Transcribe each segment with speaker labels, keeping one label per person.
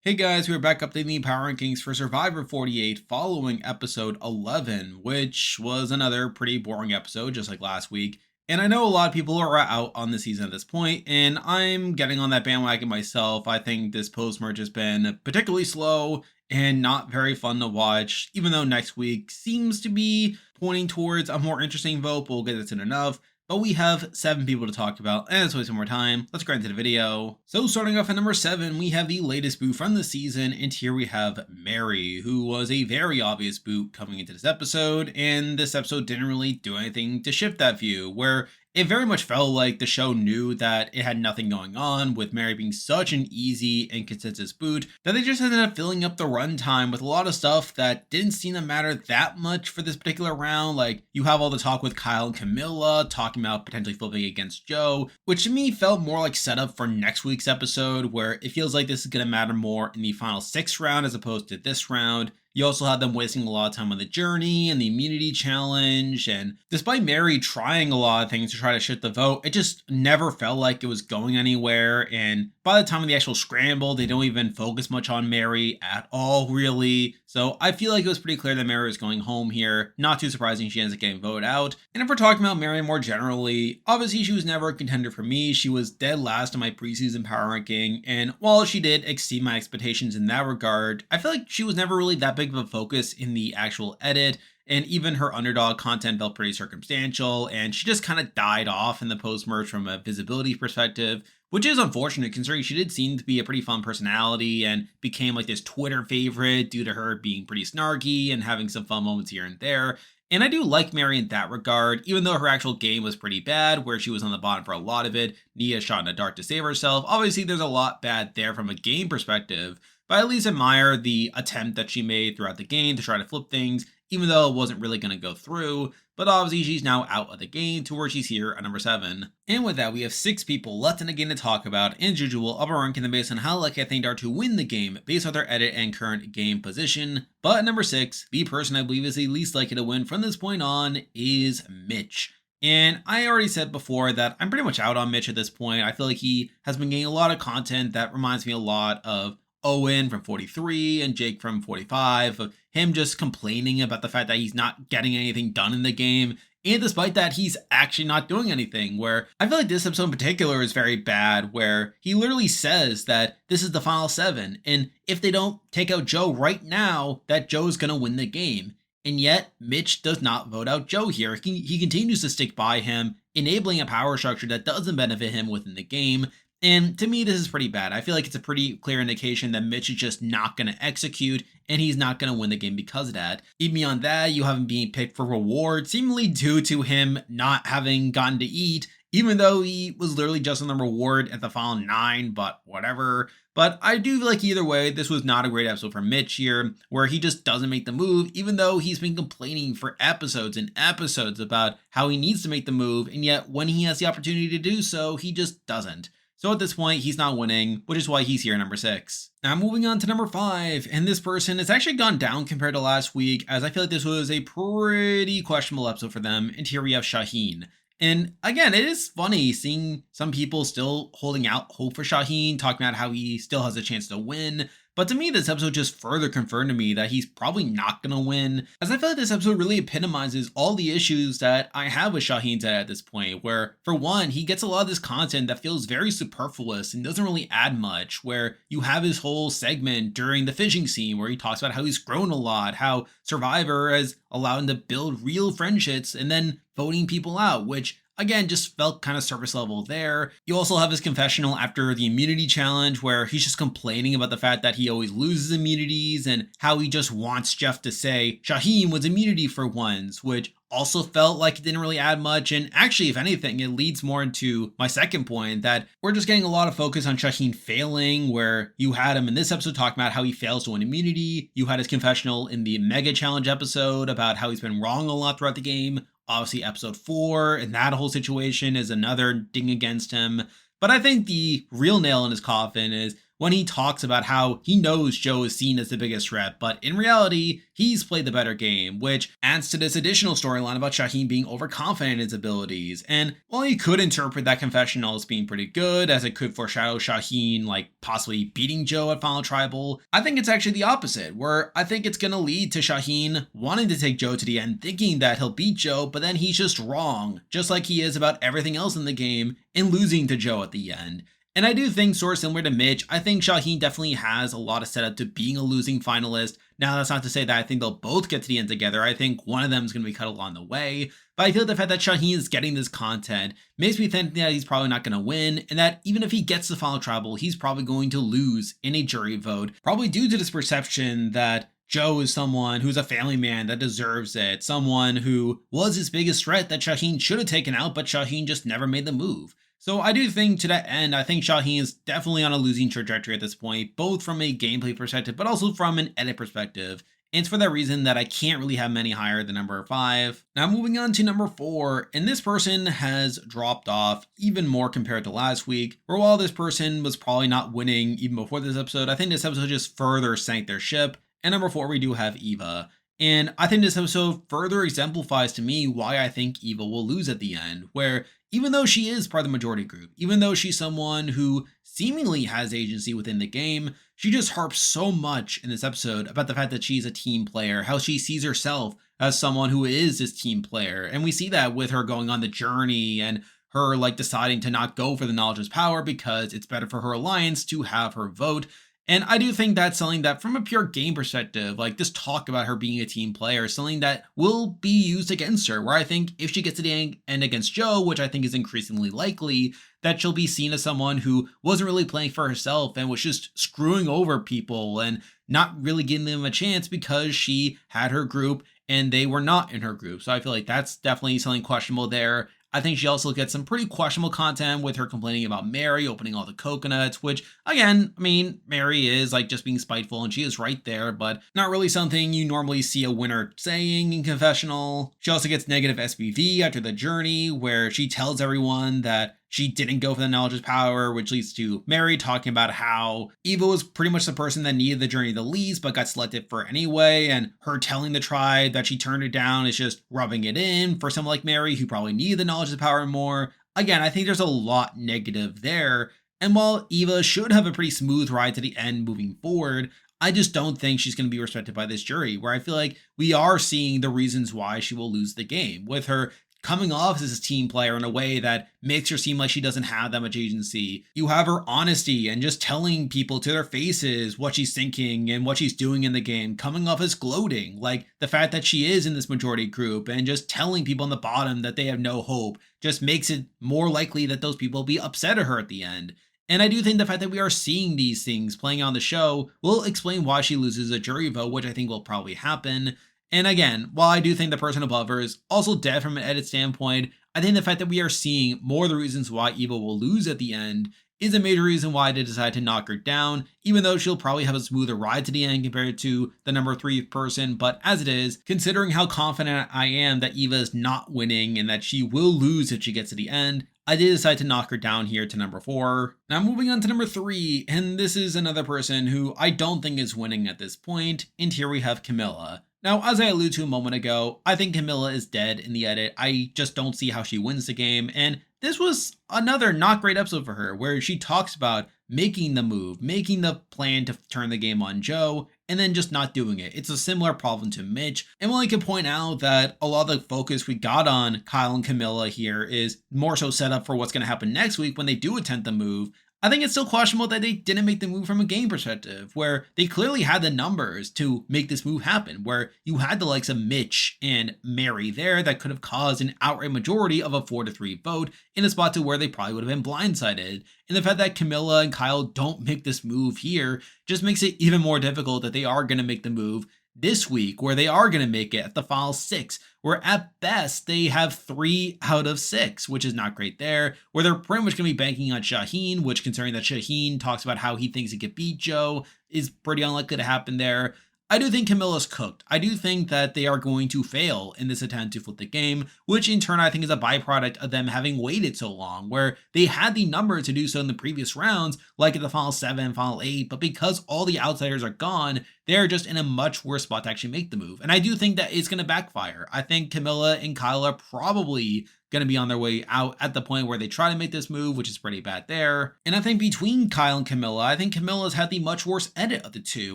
Speaker 1: Hey guys, we're back updating the power rankings for Survivor 48 following episode 11, which was another pretty boring episode just like last week. And I know a lot of people are out on the season at this point, and I'm getting on that bandwagon myself. I think this post-merge has been particularly slow and not very fun to watch, even though next week seems to be pointing towards a more interesting vote, but we'll get this in enough. But we have 7 people to talk about, and let's waste some more time. Let's get into the video. So starting off at number 7, we have the latest boot from the season, and here we have Mary, who was a very obvious boot coming into this episode, and this episode didn't really do anything to shift that view, where it very much felt like the show knew that it had nothing going on, with Mary being such an easy and consensus boot, that they just ended up filling up the runtime with a lot of stuff that didn't seem to matter that much for this particular round. Like, you have all the talk with Kyle and Camila, talking about potentially flipping against Joe, which to me felt more like setup for next week's episode, where it feels like this is going to matter more in the final 6 round as opposed to this round. You also had them wasting a lot of time on the journey and the immunity challenge, and despite Mary trying a lot of things to try to shift the vote, it just never felt like it was going anywhere, and by the time of the actual scramble, they don't even focus much on Mary at all, really. So I feel like it was pretty clear that Mary was going home here. Not too surprising she ends up getting voted out. And if we're talking about Mary more generally, obviously she was never a contender for me. She was dead last in my preseason power ranking, and while she did exceed my expectations in that regard, I feel like she was never really that big of a focus in the actual edit. And even her underdog content felt pretty circumstantial, and she just kind of died off in the post-merge from a visibility perspective, which is unfortunate considering she did seem to be a pretty fun personality and became like this Twitter favorite due to her being pretty snarky and having some fun moments here and there. And I do like Mary in that regard, even though her actual game was pretty bad, where she was on the bottom for a lot of it. Nia shot in the dark to save herself. Obviously, there's a lot bad there from a game perspective, but I at least admire the attempt that she made throughout the game to try to flip things, even though it wasn't really going to go through. But obviously she's now out of the game to where she's here at number 7. And with that, we have 6 people left in the game to talk about. And as usual, I'll be ranking them based on how likely I think they are to win the game based on their edit and current game position. But at number 6, the person I believe is the least likely to win from this point on is Mitch. And I already said before that I'm pretty much out on Mitch at this point. I feel like he has been getting a lot of content that reminds me a lot of Owen from 43 and Jake from 45, of him just complaining about the fact that he's not getting anything done in the game. And despite that, he's actually not doing anything, where I feel like this episode in particular is very bad, where he literally says that this is the final 7. And if they don't take out Joe right now, that Joe's going to win the game. And yet Mitch does not vote out Joe here. He continues to stick by him, enabling a power structure that doesn't benefit him within the game. And to me, this is pretty bad. I feel like it's a pretty clear indication that Mitch is just not going to execute, and he's not going to win the game because of that. Even beyond that, you have him being picked for reward, seemingly due to him not having gotten to eat, even though he was literally just on the reward at the final 9, but whatever. But I do feel like either way, this was not a great episode for Mitch here, where he just doesn't make the move, even though he's been complaining for episodes and episodes about how he needs to make the move, and yet when he has the opportunity to do so, he just doesn't. So at this point, he's not winning, which is why he's here at number 6. Now moving on to number 5, and this person has actually gone down compared to last week, as I feel like this was a pretty questionable episode for them, and here we have Shaheen. And again, it is funny seeing some people still holding out hope for Shaheen, talking about how he still has a chance to win. But to me, this episode just further confirmed to me that he's probably not going to win, as I feel like this episode really epitomizes all the issues that I have with Shaheen's at this point, where for one, he gets a lot of this content that feels very superfluous and doesn't really add much, where you have his whole segment during the fishing scene where he talks about how he's grown a lot, how Survivor has allowed him to build real friendships, and then voting people out, which again, just felt kind of surface level there. You also have his confessional after the immunity challenge where he's just complaining about the fact that he always loses immunities and how he just wants Jeff to say Shaheen was immunity for once, which also felt like it didn't really add much. And actually, if anything, it leads more into my second point that we're just getting a lot of focus on Shaheen failing, where you had him in this episode talking about how he fails to win immunity. You had his confessional in the Mega Challenge episode about how he's been wrong a lot throughout the game. Obviously, episode 4 and that whole situation is another ding against him. But I think the real nail in his coffin is when he talks about how he knows Joe is seen as the biggest threat, but in reality, he's played the better game, which adds to this additional storyline about Shaheen being overconfident in his abilities. And while you could interpret that confessional as being pretty good, as it could foreshadow Shaheen like possibly beating Joe at Final Tribal, I think it's actually the opposite, where I think it's going to lead to Shaheen wanting to take Joe to the end, thinking that he'll beat Joe, but then he's just wrong, just like he is about everything else in the game, and losing to Joe at the end. And I do think, sort of similar to Mitch, I think Shaheen definitely has a lot of setup to being a losing finalist. Now, that's not to say that I think they'll both get to the end together. I think one of them is going to be cut along the way. But I feel the fact that Shaheen is getting this content makes me think that he's probably not going to win, and that even if he gets the Final Tribal, he's probably going to lose in a jury vote, probably due to this perception that Joe is someone who's a family man that deserves it, someone who was his biggest threat that Shaheen should have taken out, but Shaheen just never made the move. So I do think to that end, I think Shaheen is definitely on a losing trajectory at this point, both from a gameplay perspective, but also from an edit perspective. And it's for that reason that I can't really have many higher than number 5. Now moving on to number 4, and this person has dropped off even more compared to last week, where while this person was probably not winning even before this episode, I think this episode just further sank their ship. And number 4, we do have Eva. And I think this episode further exemplifies to me why I think Eva will lose at the end, where even though she is part of the majority group, even though she's someone who seemingly has agency within the game, she just harps so much in this episode about the fact that she's a team player, how she sees herself as someone who is this team player. And we see that with her going on the journey and her like deciding to not go for the knowledge is power because it's better for her alliance to have her vote. And I do think that's something that from a pure game perspective, like this talk about her being a team player is something that will be used against her, where I think if she gets to the end against Joe, which I think is increasingly likely, that she'll be seen as someone who wasn't really playing for herself and was just screwing over people and not really giving them a chance because she had her group and they were not in her group. So I feel like that's definitely something questionable there. I think she also gets some pretty questionable content with her complaining about Mary opening all the coconuts, which again, I mean, Mary is like just being spiteful and she is right there, but not really something you normally see a winner saying in confessional. She also gets negative SPV after the journey where she tells everyone that she didn't go for the knowledge is power, which leads to Mary talking about how Eva was pretty much the person that needed the journey the least, but got selected for anyway. And her telling the tribe that she turned it down is just rubbing it in for someone like Mary, who probably needed the knowledge is power more. Again, I think there's a lot negative there. And while Eva should have a pretty smooth ride to the end moving forward, I just don't think she's going to be respected by this jury, where I feel like we are seeing the reasons why she will lose the game, with her coming off as a team player in a way that makes her seem like she doesn't have that much agency. You have her honesty and just telling people to their faces what she's thinking and what she's doing in the game, coming off as gloating, like the fact that she is in this majority group and just telling people on the bottom that they have no hope just makes it more likely that those people will be upset at her at the end. And I do think the fact that we are seeing these things playing on the show will explain why she loses a jury vote, which I think will probably happen. And again, while I do think the person above her is also dead from an edit standpoint, I think the fact that we are seeing more of the reasons why Eva will lose at the end is a major reason why they decide to knock her down, even though she'll probably have a smoother ride to the end compared to the number 3 person. But as it is, considering how confident I am that Eva is not winning and that she will lose if she gets to the end, I did decide to knock her down here to number 4. Now moving on to number 3, and this is another person who I don't think is winning at this point, and here we have Camila. Now, as I alluded to a moment ago, I think Camila is dead in the edit. I just don't see how she wins the game, and this was another not great episode for her, where she talks about making the move, making the plan to turn the game on Joe, and then just not doing it. It's a similar problem to Mitch. And while I can point out that a lot of the focus we got on Kyle and Camila here is more so set up for what's going to happen next week when they do attempt the move, I think it's still questionable that they didn't make the move from a game perspective, where they clearly had the numbers to make this move happen, where you had the likes of Mitch and Mary there that could have caused an outright majority of a 4-3 vote in a spot to where they probably would have been blindsided. And the fact that Camila and Kyle don't make this move here just makes it even more difficult that they are going to make the move this week, where they are going to make it at the final 6, where at best they have 3 out of 6, which is not great there, where they're pretty much going to be banking on Shaheen, which considering that Shaheen talks about how he thinks he could beat Joe is pretty unlikely to happen there. I do think Camilla's cooked. I do think that they are going to fail in this attempt to flip the game, which in turn I think is a byproduct of them having waited so long, where they had the number to do so in the previous rounds, like in the final 7, final 8, but because all the outsiders are gone, they're just in a much worse spot to actually make the move. And I do think that it's going to backfire. I think Camila and Kyle are probably going to be on their way out at the point where they try to make this move, which is pretty bad there. And I think between Kyle and Camila, I think Camilla's had the much worse edit of the two,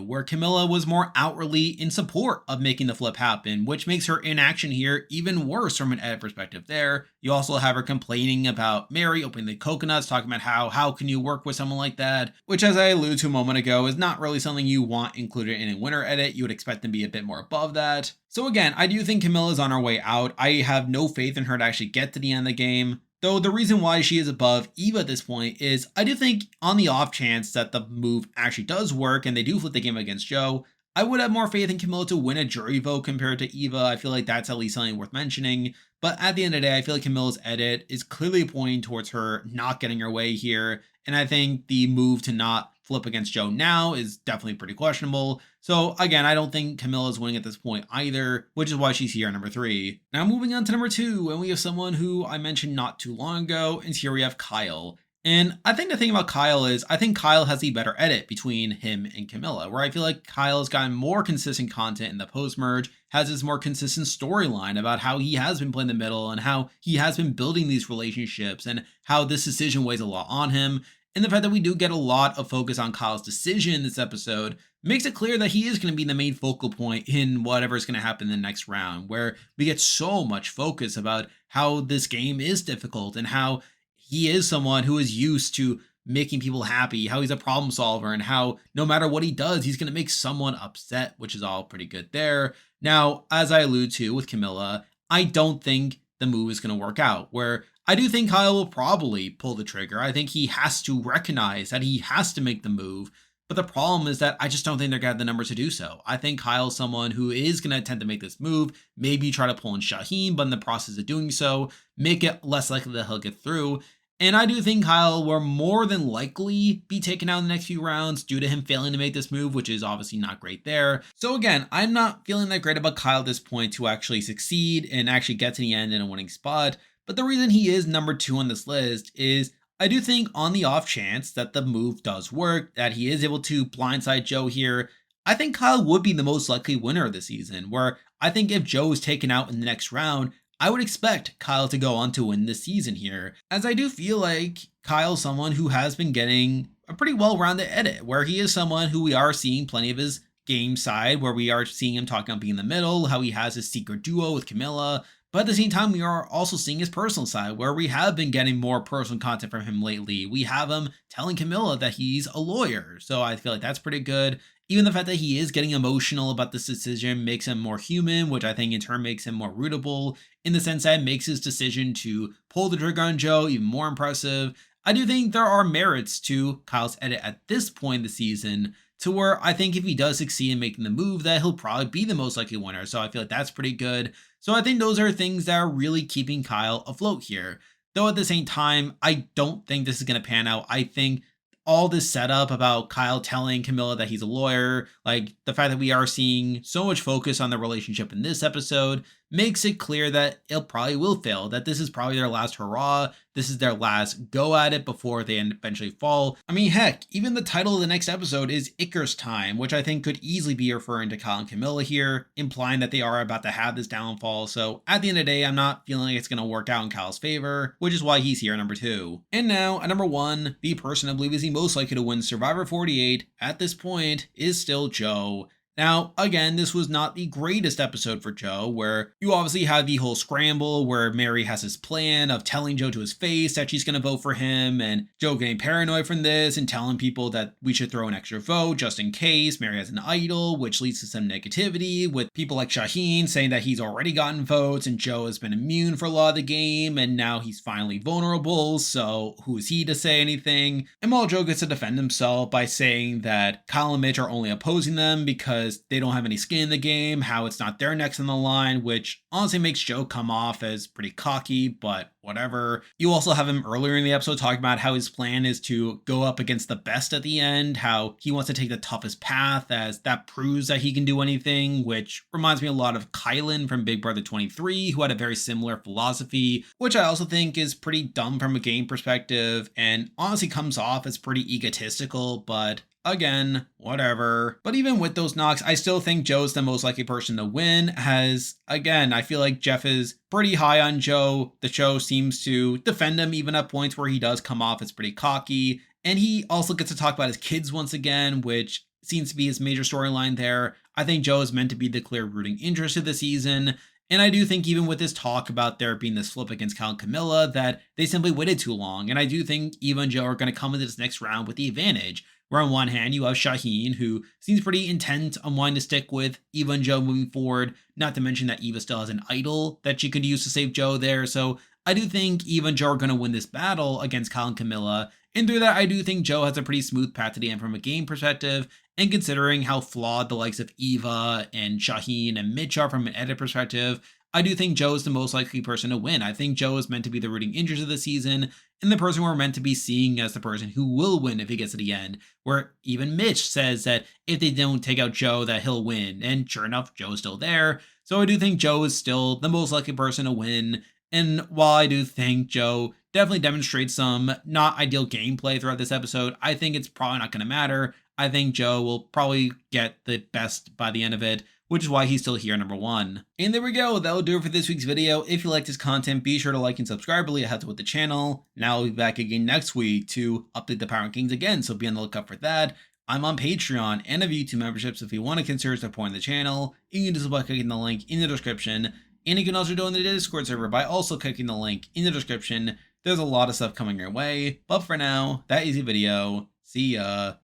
Speaker 1: where Camila was more outwardly in support of making the flip happen, which makes her inaction here even worse from an edit perspective there. You also have her complaining about Mary opening the coconuts, talking about how can you work with someone like that, which as I alluded to a moment ago is not really something you want included in a winner edit. You would expect them to be a bit more above that. So again, I do think Camilla's on her way out. I have no faith in her to actually get to the end of the game. Though the reason why she is above Eva at this point is I do think on the off chance that the move actually does work and they do flip the game against Joe, I would have more faith in Camila to win a jury vote compared to Eva. I feel like that's at least something worth mentioning. But at the end of the day, I feel like Camilla's edit is clearly pointing towards her not getting her way here. And I think the move to not flip against Joe now is definitely pretty questionable. So again, I don't think Camilla's winning at this point either, which is why she's here at number 3. Now moving on to number 2, and we have someone who I mentioned not too long ago, and here we have Kyle. And I think the thing about Kyle is I think Kyle has the better edit between him and Camila, where I feel like Kyle has gotten more consistent content in the post-merge, has this more consistent storyline about how he has been playing the middle and how he has been building these relationships and how this decision weighs a lot on him. And the fact that we do get a lot of focus on Kyle's decision in this episode makes it clear that he is going to be the main focal point in whatever is going to happen in the next round, where we get so much focus about how this game is difficult and how he is someone who is used to making people happy, how he's a problem solver, and how no matter what he does, he's going to make someone upset, which is all pretty good there. Now, as I allude to with Camila, I don't think the move is going to work out, where I do think Kyle will probably pull the trigger. I think he has to recognize that he has to make the move. But the problem is that I just don't think they're going to have the numbers to do so. I think Kyle's someone who is going to attempt to make this move, maybe try to pull in Shaheen, but in the process of doing so, make it less likely that he'll get through. And I do think Kyle will more than likely be taken out in the next few rounds due to him failing to make this move, which is obviously not great there. So again, I'm not feeling that great about Kyle at this point to actually succeed and actually get to the end in a winning spot. But the reason he is number 2 on this list is I do think on the off chance that the move does work, that he is able to blindside Joe here, I think Kyle would be the most likely winner of the season, where I think if Joe is taken out in the next round, I would expect Kyle to go on to win this season here, as I do feel like Kyle's someone who has been getting a pretty well-rounded edit, where he is someone who we are seeing plenty of his game side, where we are seeing him talking about being in the middle, how he has his secret duo with Camila. But at the same time, we are also seeing his personal side, where we have been getting more personal content from him lately. We have him telling Camila that he's a lawyer, so I feel like that's pretty good. Even the fact that he is getting emotional about this decision makes him more human, which I think in turn makes him more rootable, in the sense that it makes his decision to pull the trigger on Joe even more impressive. I do think there are merits to Kyle's edit at this point in the season, to where I think if he does succeed in making the move, that he'll probably be the most likely winner. So I feel like that's pretty good. So I think those are things that are really keeping Kyle afloat here. Though at the same time, I don't think this is going to pan out. I think all this setup about Kyle telling Camila that he's a lawyer, like the fact that we are seeing so much focus on the relationship in this episode, makes it clear that it probably will fail, that this is probably their last hurrah, this is their last go at it before they eventually fall. I mean, heck, even the title of the next episode is Icarus Time, which I think could easily be referring to Kyle and Camila here, implying that they are about to have this downfall. So at the end of the day, I'm not feeling like it's going to work out in Kyle's favor, which is why he's here at number 2. And now at number 1, the person I believe is the most likely to win Survivor 48 at this point is still Joe. Now, again, this was not the greatest episode for Joe, where you obviously have the whole scramble where Mary has this plan of telling Joe to his face that she's going to vote for him, and Joe getting paranoid from this and telling people that we should throw an extra vote just in case Mary has an idol, which leads to some negativity with people like Shaheen saying that he's already gotten votes and Joe has been immune for a lot of the game and now he's finally vulnerable, so who is he to say anything? And while Joe gets to defend himself by saying that Kyle and Mitch are only opposing them because because they don't have any skin in the game, how it's not their necks on the line, which honestly makes Joe come off as pretty cocky, but whatever. You also have him earlier in the episode talking about how his plan is to go up against the best at the end, how he wants to take the toughest path as that proves that he can do anything, which reminds me a lot of Kylan from Big Brother 23, who had a very similar philosophy, which I also think is pretty dumb from a game perspective and honestly comes off as pretty egotistical, but again, whatever. But even with those knocks, I still think Joe's the most likely person to win, as again, I feel like Jeff is pretty high on Joe. The show seems to defend him even at points where he does come off as pretty cocky. And he also gets to talk about his kids once again, which seems to be his major storyline there. I think Joe is meant to be the clear rooting interest of the season. And I do think even with this talk about there being this flip against Cal and Camila, that they simply waited too long. And I do think Eva and Joe are going to come into this next round with the advantage. Where on one hand, you have Shaheen, who seems pretty intent on wanting to stick with Eva and Joe moving forward, not to mention that Eva still has an idol that she could use to save Joe there. So I do think Eva and Joe are going to win this battle against Kyle and Camila. And through that, I do think Joe has a pretty smooth path to the end from a game perspective. And considering how flawed the likes of Eva and Shaheen and Mitch are from an edit perspective, I do think Joe is the most likely person to win. I think Joe is meant to be the rooting interest of the season and the person we're meant to be seeing as the person who will win if he gets to the end, where even Mitch says that if they don't take out Joe, that he'll win. And sure enough, Joe is still there. So I do think Joe is still the most likely person to win. And while I do think Joe definitely demonstrates some not ideal gameplay throughout this episode, I think it's probably not going to matter. I think Joe will probably get the best by the end of it, which is why he's still here number one. And there we go. That'll do it for this week's video. If you liked this content, be sure to like and subscribe. Really helps with the channel. Now I'll be back again next week to update the Power Rankings again, so be on the lookout for that. I'm on Patreon and have YouTube memberships if you want to consider supporting the channel. You can do so by clicking the link in the description. And you can also join the Discord server by also clicking the link in the description. There's a lot of stuff coming your way. But for now, that is the video. See ya.